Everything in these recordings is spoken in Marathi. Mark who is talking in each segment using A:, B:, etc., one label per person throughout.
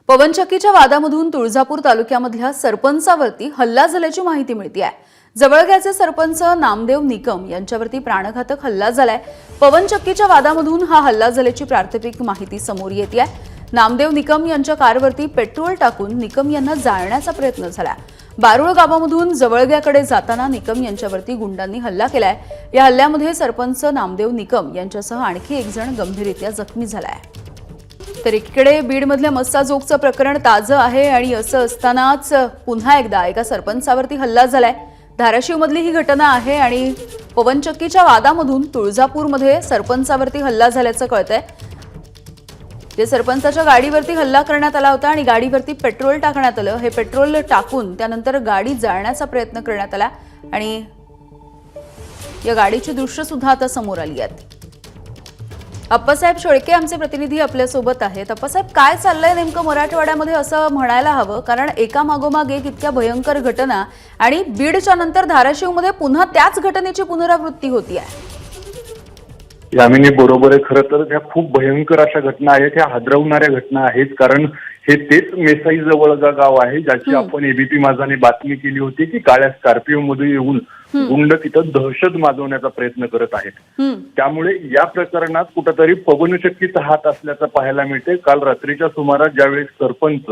A: पवनचक्कीच्या वादामधून तुळजापूर तालुक्यामधल्या सरपंचावरती हल्ला झाल्याची माहिती मिळते आहे। जवळग्याचे सरपंच नामदेव निकम यांच्यावरती प्राणघातक हल्ला झालाय। पवनचक्कीच्या वादामधून हा हल्ला झाल्याची प्राथमिक माहिती समोर येते आहे। नामदेव निकम यांच्या कारवरती पेट्रोल टाकून निकम यांना जाळण्याचा प्रयत्न झाला। बारुळ गावामधून जवळग्याकडे जाताना निकम यांच्यावरती गुंडांनी हल्ला केलाय। या हल्ल्यामध्ये सरपंच नामदेव निकम यांच्यासह आणखी एक जण गंभीररीत्या जखमी झालाय। तर एकीकडे बीडमधल्या मस्साजोगचं प्रकरण ताजं आहे आणि असं असतानाच पुन्हा एकदा एका सरपंचावरती हल्ला झालाय। धाराशिवमधली ही घटना आहे आणि पवनचक्कीच्या वादामधून तुळजापूरमध्ये सरपंचावरती हल्ला झाल्याचं कळतंय। जे सरपंचाच्या गाडीवरती हल्ला करण्यात आला होता आणि गाडीवरती पेट्रोल टाकण्यात आलं। हे पेट्रोल टाकून त्यानंतर गाडी जाळण्याचा प्रयत्न करण्यात आला आणि या गाडीची दृश्य सुद्धा आता समोर आली आहेत। अप्पासाहेब शेळके आमचे प्रतिनिधी आपल्या सोबत आहेत। अप्पासाहेब, काय चाललंय नेमकं मराठवाड्यामध्ये असं म्हणायला हवं, कारण एका मागोमाग एक इतक्या भयंकर घटना आणि बीडच्या नंतर धाराशिवमध्ये पुन्हा त्याच घटनेची पुनरावृत्ती होतीये।
B: यामिनी बरोबर आहे। खरं तर त्या खूप भयंकर अशा घटना आहेत, ह्या हादरवणाऱ्या घटना आहेत। कारण हे तेच मेसाई जवळगा गाव आहे ज्याची आपण एबीपी माझाने बातमी केली होती की काळ्या स्कॉर्पिओ मध्ये येऊन गुंड तिथं दहशत माजवण्याचा प्रयत्न करत आहेत। त्यामुळे या प्रकरणात कुठेतरी पवनचक्कीचा हात असल्याचं पाहायला मिळते। काल रात्रीच्या सुमारास ज्यावेळेस सरपंच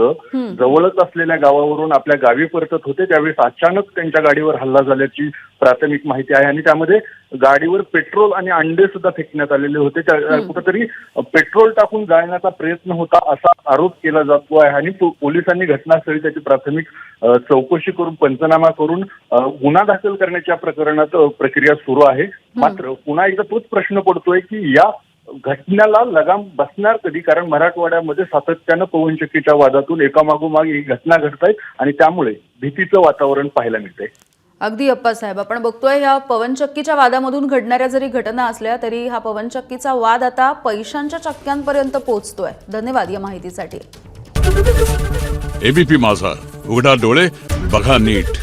B: जवळच असलेल्या गावावरून आपल्या गावी परतत होते त्यावेळेस अचानक त्यांच्या गाडीवर हल्ला झाल्याची प्राथमिक माहिती आहे आणि त्यामध्ये गाडीवर पेट्रोल आणि अंडे सुद्धा फेकण्यात आलेले होते। कुठेतरी पेट्रोल टाकून जाळण्याचा प्रयत्न होता असा आरोप केला जातो आहे आणि पोलिसांनी घटनास्थळी त्याची प्राथमिक चौकशी करून पंचनामा करून गुन्हा दाखल करण्याच्या प्रकरणात प्रक्रिया सुरू आहे। मात्र पुन्हा एकदा तोच प्रश्न पडतोय की या घटनेला लगाम बसणार कधी, कारण मराठवाड्यामध्ये सातत्यानं पवनचक्कीच्या वादातून एकामागोमाग एक घटना घडतायत आणि त्यामुळे भीतीचं वातावरण पाहायला मिळतंय।
A: अगदी अप्पासाहेब, आपण बघतोय या पवनचक्कीच्या वादामधून घडणाऱ्या जरी घटना असल्या तरी हा पवनचक्कीचा वाद आता पैशांच्या चक्क्यांपर्यंत पोहोचतोय। धन्यवाद या माहितीसाठी।
C: एबीपी माझा, उघडा डोळे बघा नीट।